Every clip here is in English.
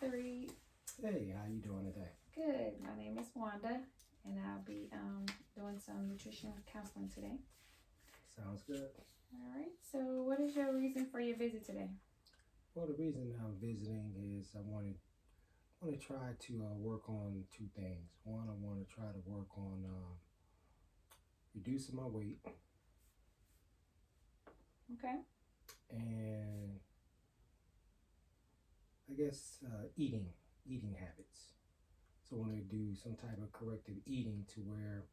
Mr. Reed. Hey, how you doing today? Good. My name is Wanda, and I'll be doing some nutrition counseling today. Sounds good. All right. So, what is your reason for your visit today? Well, the reason I'm visiting is I want to try to work on two things. One, I want to try to work on reducing my weight, Okay. and I guess eating habits. So I want to do some type of corrective eating to where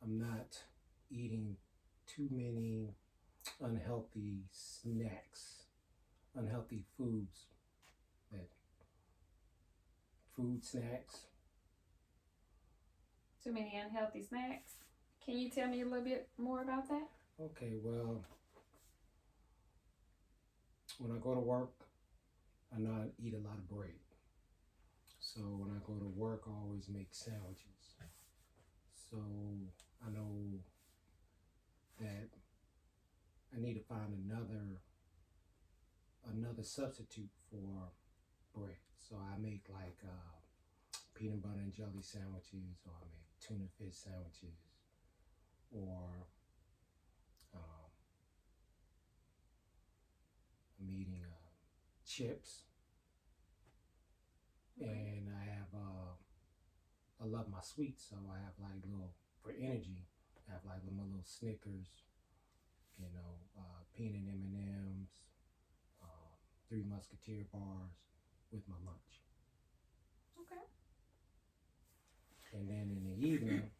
I'm not eating too many unhealthy snacks, unhealthy foods, that food snacks. Too many unhealthy snacks. Can you tell me a little bit more about that? Okay, well, when I go to work, I know I eat a lot of bread. So when I go to work, I always make sandwiches. So I know that I need to find another substitute for bread. So I make like peanut butter and jelly sandwiches, or I make tuna fish sandwiches, or um, I'm eating chips, and I love my sweets, so I have like little for energy. I have like my little Snickers, peanut M&Ms, Three Musketeer bars with my lunch. Okay. And then in the evening,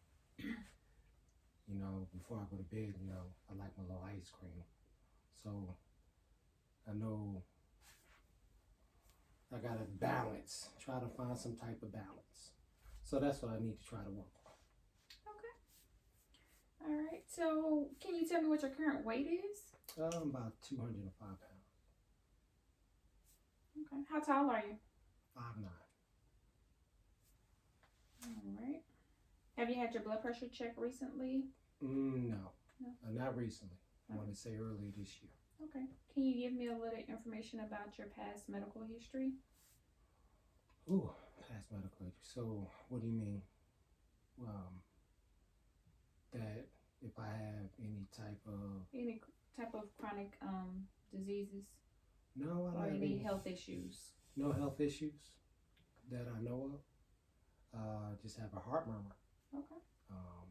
before I go to bed, I like my little ice cream. So I know I gotta balance, try to find some type of balance. So that's what I need to try to work on. Okay. All right. So, can you tell me what your current weight is? I'm about 205 pounds. Okay. How tall are you? 5'9". All right. Have you had your blood pressure checked recently? No, No. Not recently. I want to say early this year. Okay. Can you give me a little information about your past medical history? Ooh, past medical history. So, what do you mean? That if I have any type of chronic diseases? No, I don't or have any health issues? No health issues that I know of. Just have a heart murmur. Okay. Um,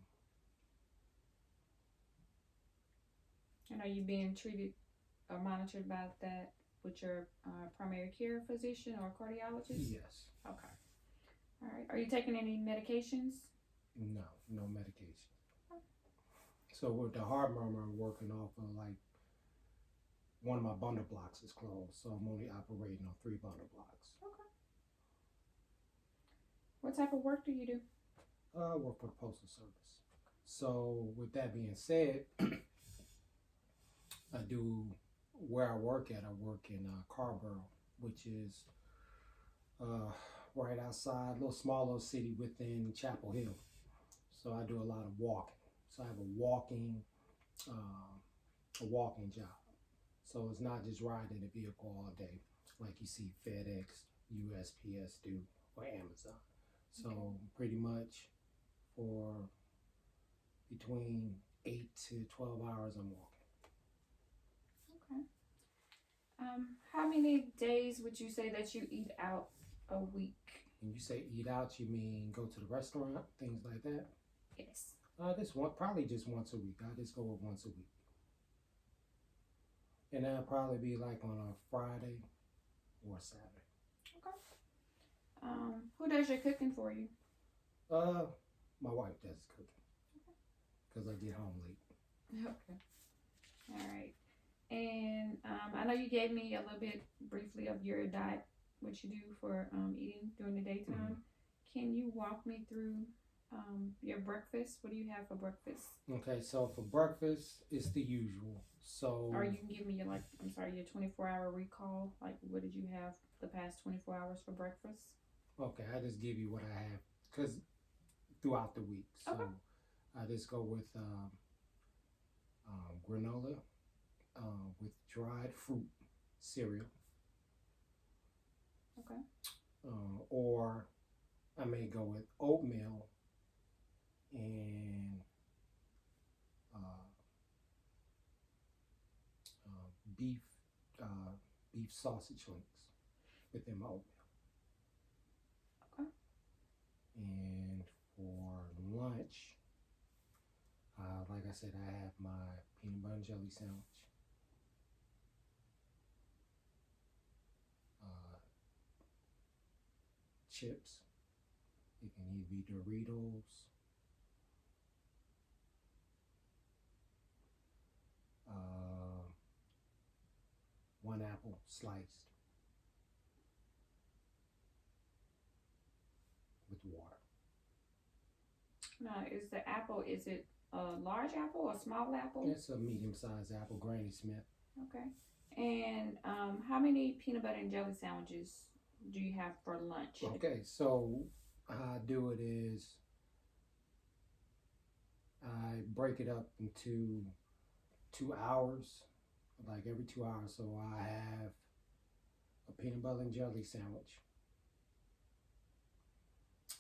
And are you being treated or monitored by that with your primary care physician or cardiologist? yes. Okay. All right. Are you taking any medications? No medication. So with the heart murmur, I'm working off of like one of my bundle blocks is closed, so I'm only operating on 3 bundle blocks. Okay. What type of work do you do? I work for the Postal Service. So with that being said, I do where I work at. I work in Carborough, which is right outside, a little city within Chapel Hill. So I do a lot of walking. So I have a walking job. So it's not just riding a vehicle all day like you see FedEx, USPS do, or Amazon. So pretty much for between 8 to 12 hours I'm walking. Okay. How many days would you say that you eat out a week? When you say eat out, you mean go to the restaurant, things like that? Yes. Probably just once a week. I just go with once a week. And that'll probably be like on a Friday or a Saturday. Okay. Who does your cooking for you? My wife does cooking because I get home late. Okay. All right. And I know you gave me a little bit briefly of your diet, what you do for eating during the daytime. Can you walk me through your breakfast? What do you have for breakfast? Okay, so for breakfast, it's the usual. So, or you can give me your your 24-hour recall. Like, what did you have the past 24 hours for breakfast? Okay, I just give you what I have because throughout the week. So okay. I just go with granola with dried fruit cereal. Okay. or I may go with oatmeal and uh, beef uh, beef sausage links within my oatmeal. Okay. And for lunch, like I said, I have my peanut butter and jelly sandwich, chips. It can either be Doritos, uh, one apple sliced with water. Now, is the apple, is it a large apple or a small apple? It's a medium-sized apple, Granny Smith. Okay. And how many peanut butter and jelly sandwiches do you have for lunch? Okay, so how I do it is I break it up into 2 hours, like every 2 hours. So I have a peanut butter and jelly sandwich.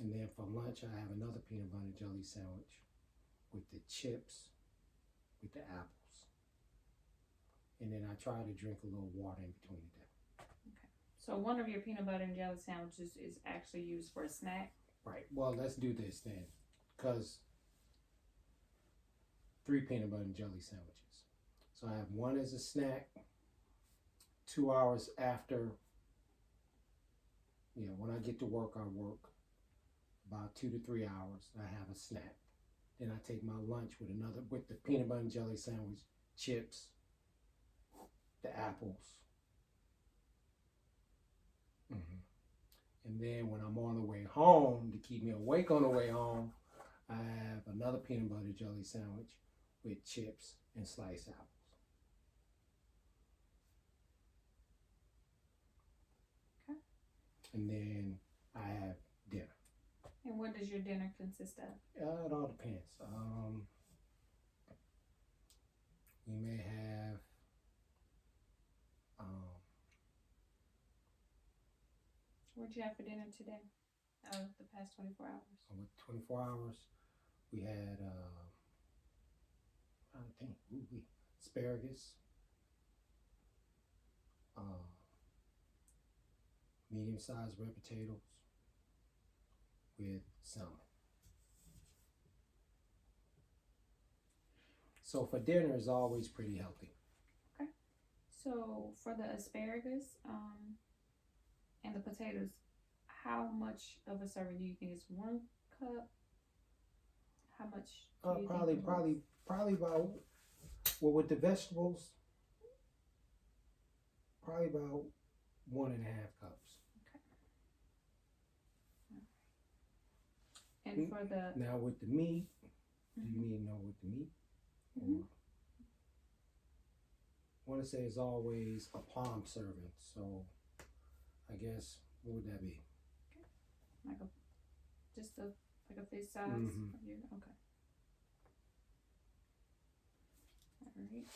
And then for lunch, I have another peanut butter and jelly sandwich with the chips, with the apples. And then I try to drink a little water in between the day. Okay. So one of your peanut butter and jelly sandwiches is actually used for a snack? Right. Well, let's do this then. Because 3 peanut butter and jelly sandwiches. So I have one as a snack, 2 hours after, when I get to work, I work about 2 to 3 hours. I have a snack. Then I take my lunch with the peanut butter and jelly sandwich, chips, the apples. And then when I'm on the way home, to keep me awake on the way home, I have another peanut butter jelly sandwich with chips and sliced apples. Okay. And then I have dinner. And what does your dinner consist of? It all depends. We may have What'd you have for dinner today? The past 24 hours. with 24 hours, we had asparagus, medium-sized red potatoes with salmon. So for dinner is always pretty healthy. Okay. So for the asparagus and the potatoes, how much of a serving do you think is 1 cup? How much? Do you Probably about, well, with the vegetables, probably about 1.5 cups. Okay. And for the Now with the meat, do you need to know with the meat? Mm-hmm. I want to say it's always a palm serving, so I guess what would that be? like a fist size. Mhm. Of your, okay. All right.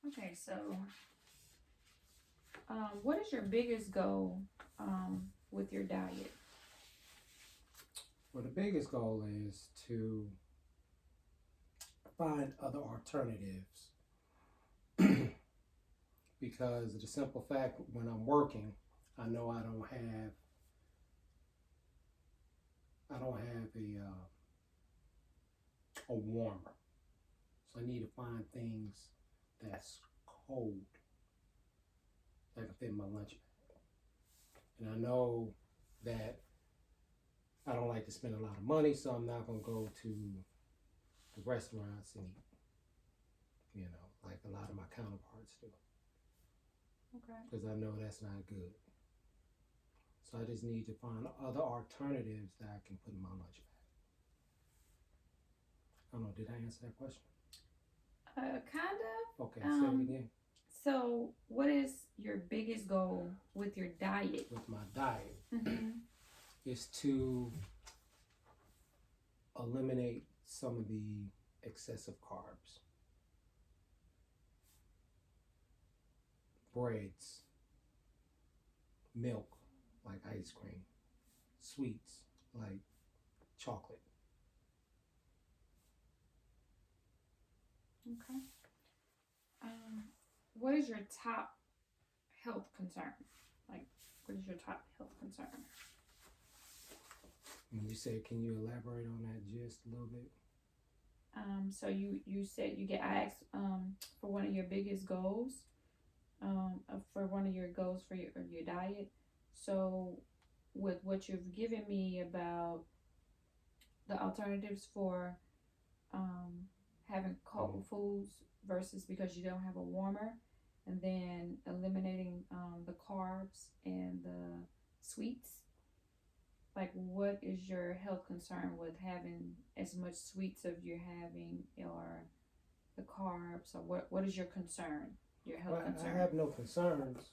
Okay, so what is your biggest goal with your diet? Well, the biggest goal is to find other alternatives because the simple fact, when I'm working, I know I don't have a warmer, so I need to find things that's cold that can fit in my lunch bag. And I know that I don't like to spend a lot of money, so I'm not gonna go to the restaurants and eat, like a lot of my counterparts do. Okay. Because I know that's not good. So I just need to find other alternatives that I can put in my lunch bag. I don't know, did I answer that question? Kind of. Okay, say it again. So, what is your biggest goal with your diet? With my diet, Mm-hmm. is to eliminate some of the excessive carbs. breads, milk, like ice cream, sweets, like chocolate. Okay. What is your top health concern? Like, what is your top health concern? When you said, can you elaborate on that just a little bit? So you said you get I asked for one of your biggest goals, for one of your goals for your diet. So with what you've given me about the alternatives for having cold foods versus because you don't have a warmer, and then eliminating the carbs and the sweets. Like, what is your health concern with having as much sweets as you're having, or the carbs, or what is your concern? Your health Well, concern? I have no concerns.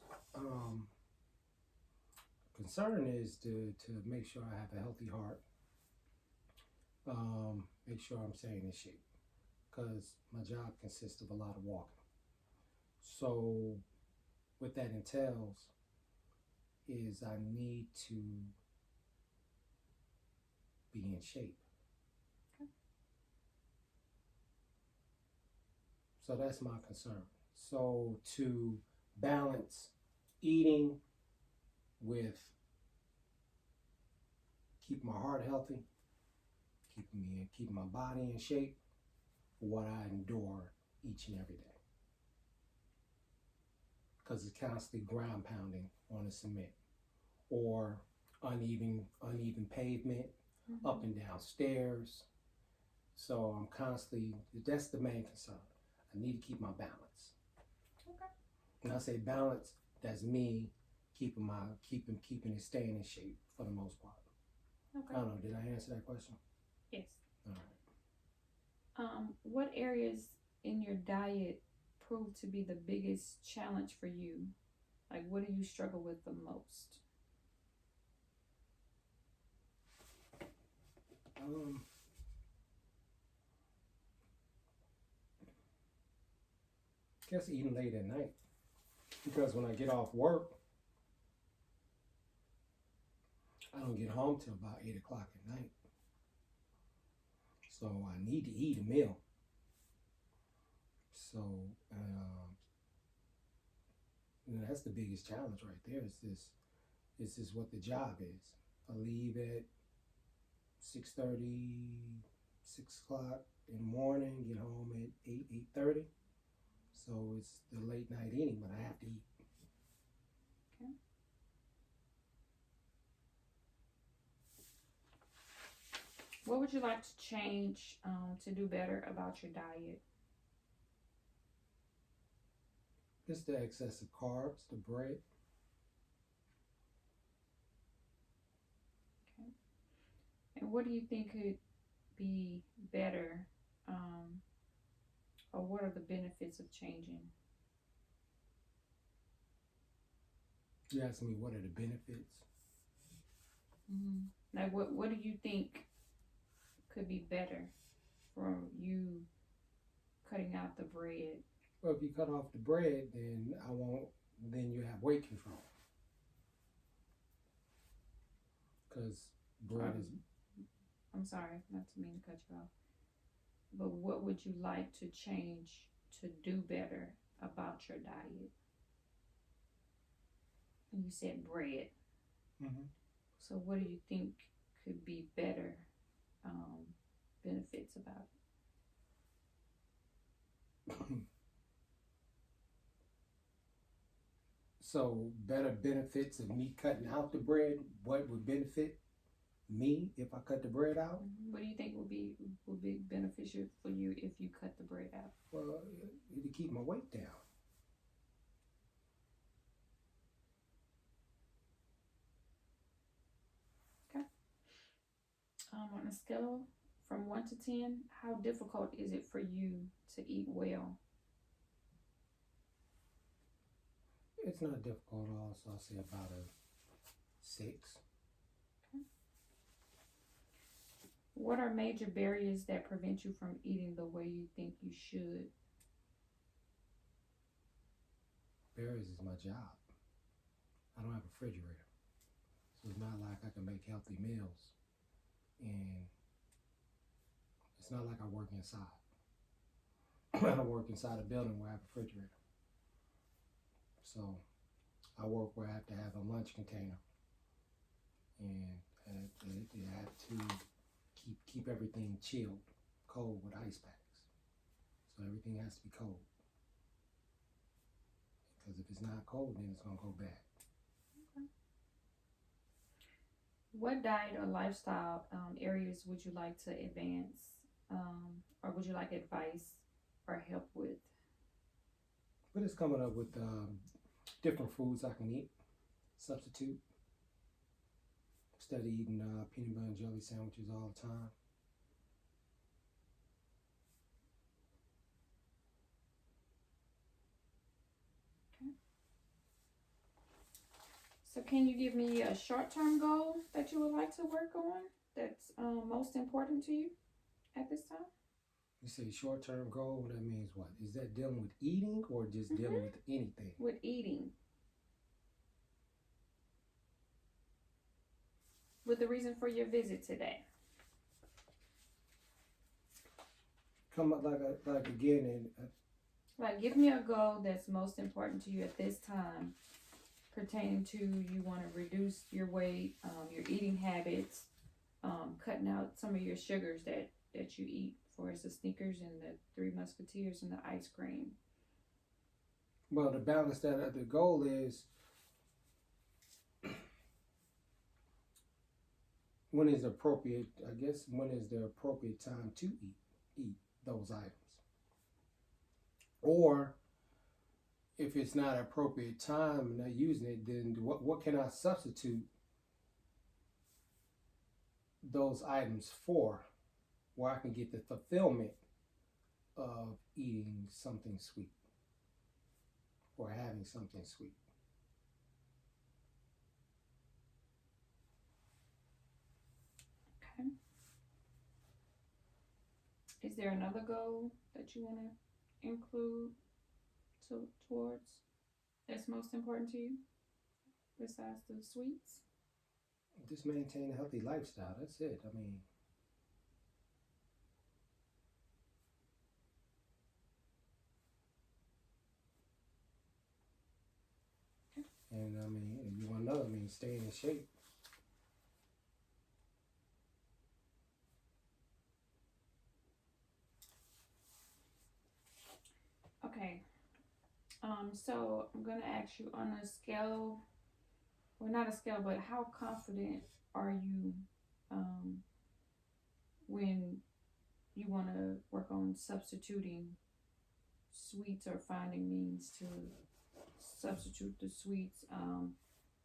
Concern is to make sure I have a healthy heart. Make sure I'm staying in shape, because my job consists of a lot of walking. So what that entails is I need to be in shape. Okay. So that's my concern. So to balance eating with keeping my heart healthy, keeping my body in shape for what I endure each and every day. Because it's constantly ground pounding on the cement, or uneven pavement, up and down stairs. So I'm constantly, that's the main concern. I need to keep my balance. Okay. When I say balance, that's me keeping it staying in shape for the most part. Okay. I don't know, did I answer that question? Yes. All right. What areas in your diet prove to be the biggest challenge for you? Like, what do you struggle with the most? Guess eating late at night, because when I get off work, I don't get home till about 8 o'clock at night. So I need to eat a meal. So that's the biggest challenge right there. Is this what the job is? I leave at 6:30, 6 o'clock in the morning, get home at 8:30. So it's the late night eating, but I have to eat. Okay. What would you like to change to do better about your diet? It's the excessive carbs, the bread. Okay. And what do you think could be better, or what are the benefits of changing? You asked me what are the benefits? Like, what do you think could be better from you cutting out the bread? Well, if you cut off the bread, then you have weight control. Because bread is. I'm sorry, not to mean to cut you off. But what would you like to change to do better about your diet? And you said bread. Mm-hmm. So what do you think could be better benefits about it? So better benefits of me cutting out the bread. What would benefit me if I cut the bread out? What do you think would be beneficial for you if you cut the bread out? Well, it'll keep my weight down. Okay. On a scale from 1 to 10, how difficult is it for you to eat well? It's not difficult at all, so I'll say about a 6. Okay. What are major barriers that prevent you from eating the way you think you should? Berries is my job. I don't have a refrigerator. So it's not like I can make healthy meals. And it's not like I work inside. I don't work inside a building where I have a refrigerator. So I work where I have to have a lunch container. And I have to keep everything chilled, cold with ice packs. So everything has to be cold. Because if it's not cold, then it's going to go bad. What diet or lifestyle areas would you like to advance, or would you like advice or help with? But it's coming up with different foods I can eat, substitute. Instead of eating peanut butter and jelly sandwiches all the time. Okay. So can you give me a short-term goal that you would like to work on that's most important to you at this time? You say short-term goal, that means what? Is that dealing with eating or just dealing with anything? With eating. With the reason for your visit today. Come up like again and Like, give me a goal that's most important to you at this time, pertaining to you want to reduce your weight, your eating habits, cutting out some of your sugars that you eat, for instance, the Snickers and the Three Musketeers and the ice cream. well, to balance that, the goal is when is appropriate. I guess when is the appropriate time to eat those items, or if it's not an appropriate time and not using it, then what can I substitute those items for, where I can get the fulfillment of eating something sweet or having something sweet. Okay. Is there another goal that you want to include towards that's most important to you besides the sweets? Just maintain a healthy lifestyle. That's it. I mean, and I mean, if you want to know, I mean, stay in shape. Okay. So I'm gonna ask you on a scale, well, not a scale, but how confident are you, when you want to work on substituting sweets or finding means to substitute the sweets,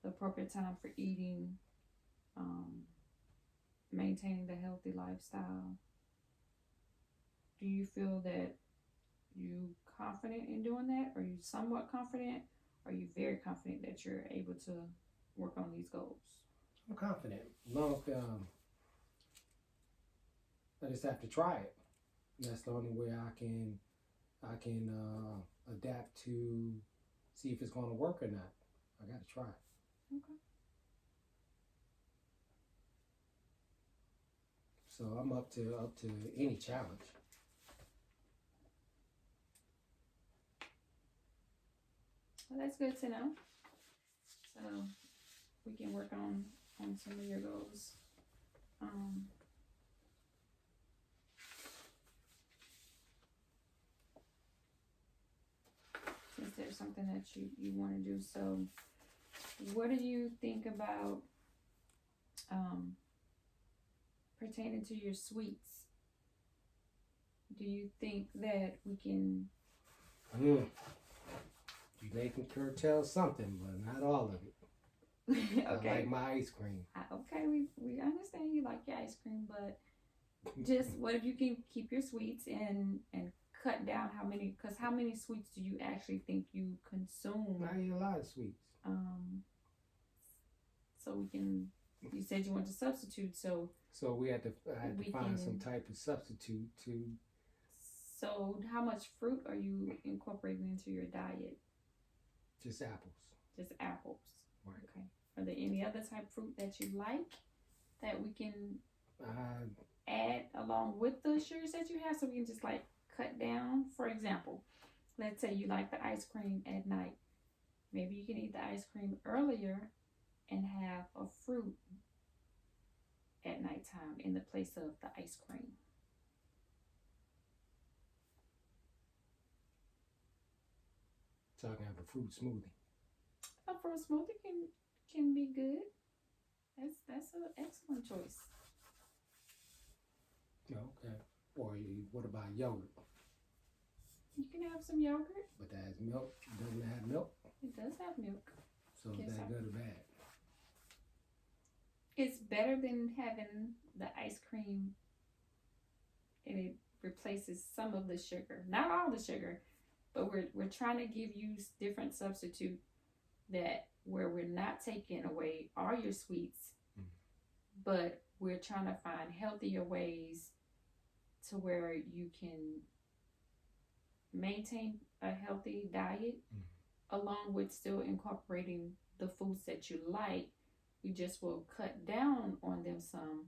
the appropriate time for eating, um, maintaining the healthy lifestyle? Do you feel that you confident in doing that? Are you somewhat confident? Are you very confident that you're able to work on these goals? I'm confident. Long, I just have to try it. That's the only way I can adapt to see if it's going to work or not. I got to try it. Okay. So I'm up to any challenge. Well, that's good to know. So we can work on some of your goals. Since there's something that you want to do. So what do you think about pertaining to your sweets? Do you think that we can You may can curtail something, but not all of it. okay. I like my ice cream. Okay, we understand you like your ice cream, but just what if you can keep your sweets and cut down how many sweets do you actually think you consume? I eat a lot of sweets. So we can, you said you want to substitute, so I had to find some type of substitute to. So how much fruit are you incorporating into your diet? Just apples. Just apples. Right. Okay. Are there any other type of fruit that you like that we can add along with the sugars that you have, so we can just like cut down? For example, let's say you like the ice cream at night. Maybe you can eat the ice cream earlier and have a fruit at nighttime in the place of the ice cream. So I can have a fruit smoothie. A fruit smoothie can be good. That's an excellent choice. Okay. Or what about yogurt? You can have some yogurt. But that has milk. It doesn't have milk. It does have milk. So is that good or bad? It's better than having the ice cream and it replaces some of the sugar. Not all the sugar, but we're trying to give you different substitute that where we're not taking away all your sweets, but we're trying to find healthier ways to where you can maintain a healthy diet along with still incorporating the foods that you like. We just will cut down on them some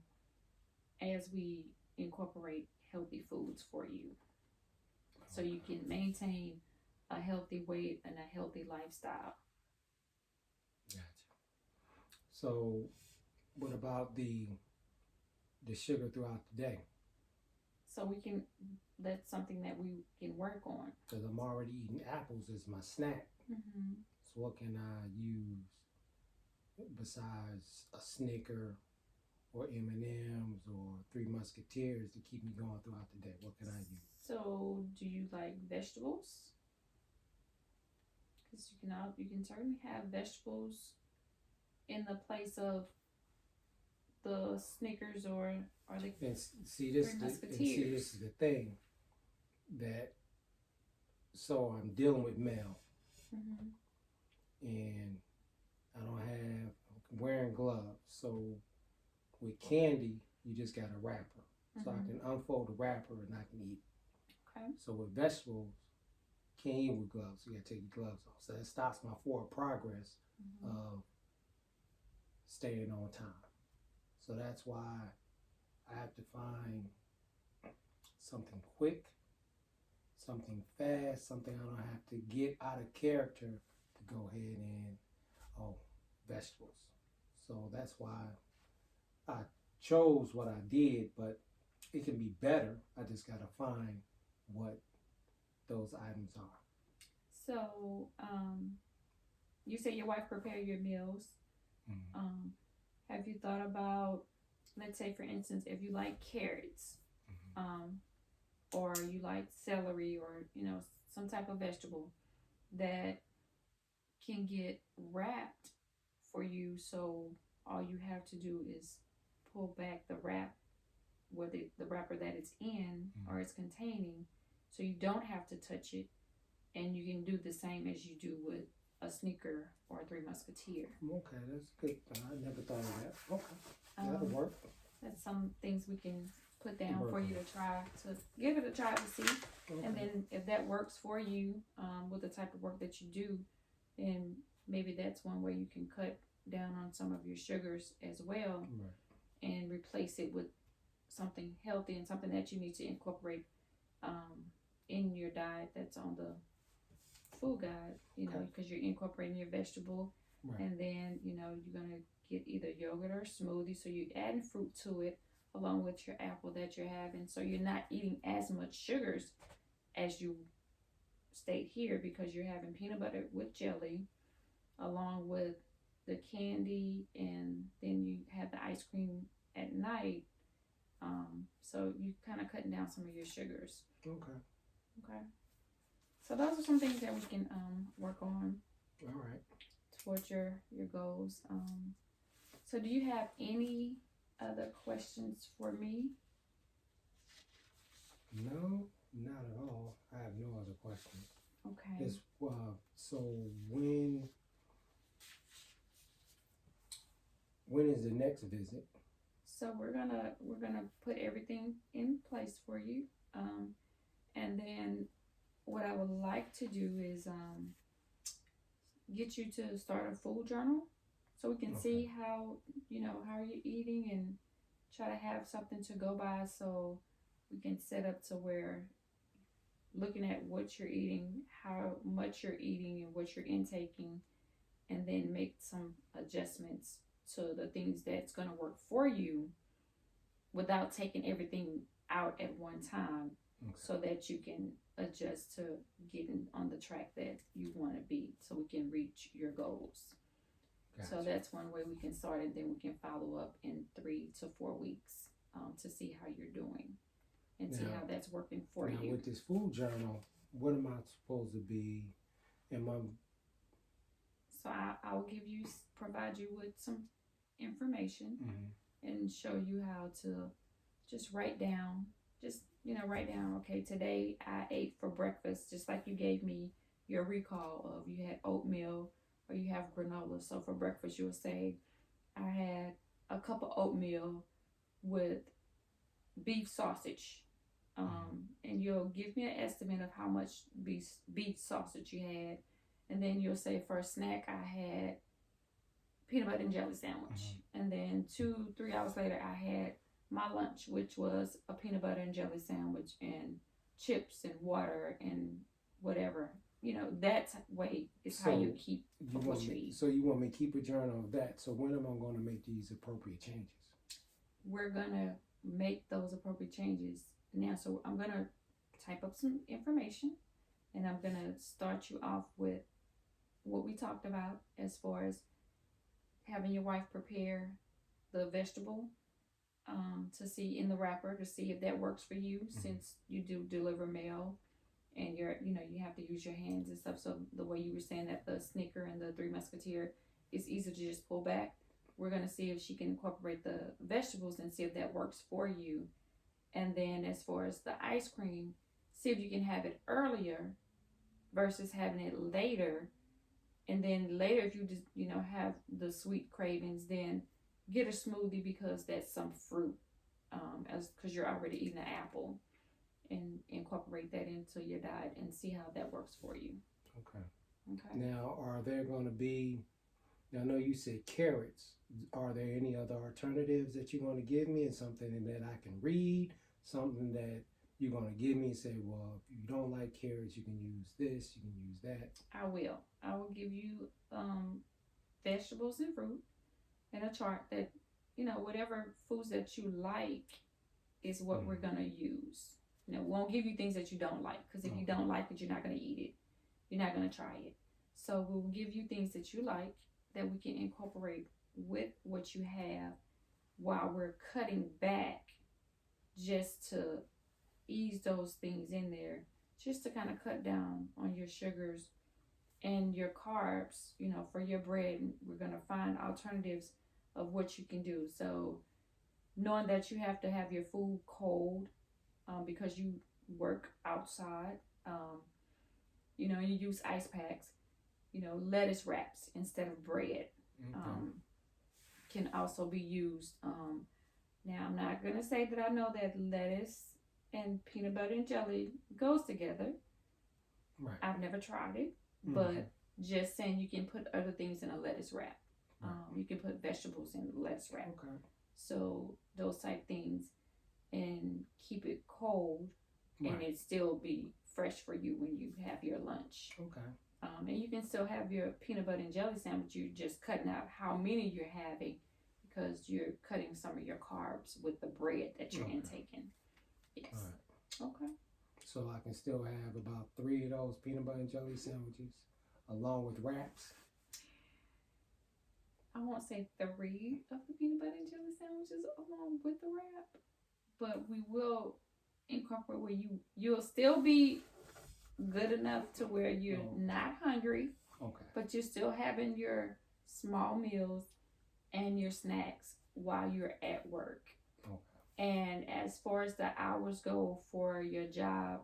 as we incorporate healthy foods for you. So you can maintain a healthy weight and a healthy lifestyle. Gotcha. So what about the sugar throughout the day? So that's something that we can work on. Because I'm already eating apples as my snack. Mm-hmm. So what can I use besides a Snicker or M&M's or Three Musketeers to keep me going throughout the day? What can I use? So do you like vegetables? Because you can certainly have vegetables in the place of the Snickers or the and see this is the thing that so I'm dealing with Mel, and I'm wearing gloves. So with candy, you just got a wrapper, so I can unfold the wrapper and I can eat. Okay. So with vegetables, can't eat with gloves. So you gotta take your gloves off. So that stops my forward progress of staying on time. So that's why I have to find something quick, something fast, something I don't have to get out of character to go ahead and, vegetables. So that's why I chose what I did, but it can be better. I just got to find what those items are. So, you say your wife prepare your meals. Have you thought about, let's say for instance, if you like carrots, or you like celery, or some type of vegetable that can get wrapped for you, so all you have to do is pull back the wrap, the wrapper that it's in or it's containing, so you don't have to touch it, and you can do the same as you do with a Snicker or a Three Musketeer. Okay, that's good. I never thought of that. Okay, that'll work. That's some things we can put down for you to try, to give it a try to see. Okay. And then if that works for you, with the type of work that you do, then maybe that's one way you can cut down on some of your sugars as well, and replace it with something healthy and something that you need to incorporate in your diet that's on the food guide, because you're incorporating your vegetable, and then you're gonna get either yogurt or smoothie, so you're adding fruit to it along with your apple that you're having, so you're not eating as much sugars as you state here, because you're having peanut butter with jelly along with the candy, and then you have the ice cream at night, so you kind of cutting down some of your sugars. Okay. So those are some things that we can work on. All right. Towards your goals. So do you have any other questions for me? No, not at all. I have no other questions. Okay. So when is the next visit? So we're gonna put everything in place for you, and then what I would like to do is get you to start a food journal so we can Okay. see how, how you're eating, and try to have something to go by, so we can set up to where looking at what you're eating, how much you're eating, and what you're intaking, and then make some adjustments to the things that's going to work for you without taking everything out at one time, Okay. so that you can adjust to getting on the track that you want to be, so we can reach your goals. Gotcha. So that's one way we can start, and then we can follow up in 3 to 4 weeks to see how you're doing and see how that's working for now you. with this food journal, what am I supposed to be? So I will provide you with some information and show you how to just write down, okay, today I ate for breakfast, just like you gave me your recall of you had oatmeal or you have granola. So for breakfast, you'll say, I had a cup of oatmeal with beef sausage. And you'll give me an estimate of how much beef sausage you had. And then you'll say, for a snack, I had peanut butter and jelly sandwich. And then 2-3 hours later, I had my lunch, which was a peanut butter and jelly sandwich and chips and water and whatever. That way is how you keep what you eat. So you want me to keep a journal of that. So when am I going to make these appropriate changes? We're going to make those appropriate changes now. So I'm going to type up some information, and I'm going to start you off with what we talked about as far as having your wife prepare the vegetable to see in the wrapper, to see if that works for you, since you do deliver mail and you have to use your hands and stuff. So the way you were saying that the Snicker and the Three Musketeer is easy to just pull back, we're going to see if she can incorporate the vegetables and see if that works for you. And then as far as the ice cream, see if you can have it earlier versus having it later. And then later, if you just, have the sweet cravings, then get a smoothie, because that's some fruit, because you're already eating an apple, and incorporate that into your diet and see how that works for you. Okay. Okay. Now, are there going to be, I know you said carrots. Are there any other alternatives that you're going to give me, and something that I can read, something that you're going to give me and say, well, if you don't like carrots, you can use this, you can use that? I will give you vegetables and fruit and a chart that, whatever foods that you like is what we're going to use. We won't give you things that you don't like, because if you don't like it, you're not going to eat it. You're not going to try it. So we'll give you things that you like that we can incorporate with what you have, while we're cutting back, just to ease those things in there, just to kind of cut down on your sugars and your carbs. For your bread, we're going to find alternatives of what you can do. So knowing that you have to have your food cold, because you work outside, you use ice packs, lettuce wraps instead of bread. Can also be used. Now, I'm not going to say that I know that lettuce and peanut butter and jelly goes together. Right. I've never tried it, but just saying you can put other things in a lettuce wrap. Right. You can put vegetables in a lettuce wrap. Okay. So those type things, and keep it cold, Right. and it still be fresh for you when you have your lunch. Okay. And you can still have your peanut butter and jelly sandwich. You're just cutting out how many you're having, because you're cutting some of your carbs with the bread that you're intaking. Yes. All right. Okay. So I can still have about 3 of those peanut butter and jelly sandwiches along with wraps? I won't say 3 of the peanut butter and jelly sandwiches along with the wrap, but we will incorporate where you'll still be good enough to where you're not hungry. Okay. But you're still having your small meals and your snacks while you're at work. Okay. And as far as the hours go for your job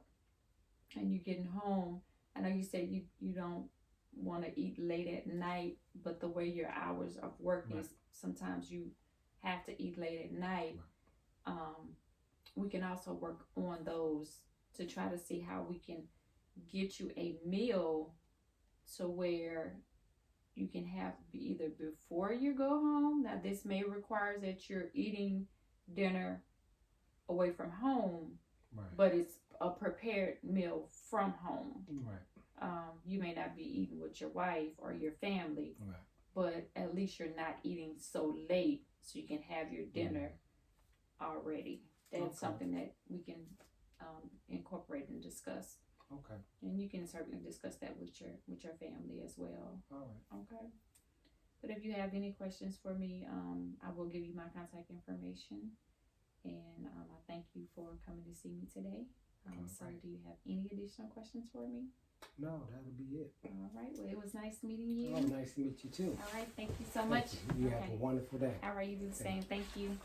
and you getting home, I know you said you don't want to eat late at night, but the way your hours of work is, sometimes you have to eat late at night. We can also work on those to try to see how we can get you a meal to where you can have either before you go home. Now, this may require that you're eating dinner away from home, Right. but it's a prepared meal from home. Right. You may not be eating with your wife or your family, Right. but at least you're not eating so late so you can have your dinner already. That's Okay. something that we can incorporate and discuss. Okay. And you can certainly discuss that with your family as well. All right. Okay. But if you have any questions for me, I will give you my contact information. And I thank you for coming to see me today. So Alright. do you have any additional questions for me? No, that'll be it. All right. Well, it was nice meeting you. Oh, nice to meet you too. All right. Thank you so Thank much. you. You have Okay. a wonderful day. All right. You do the same. Thank you.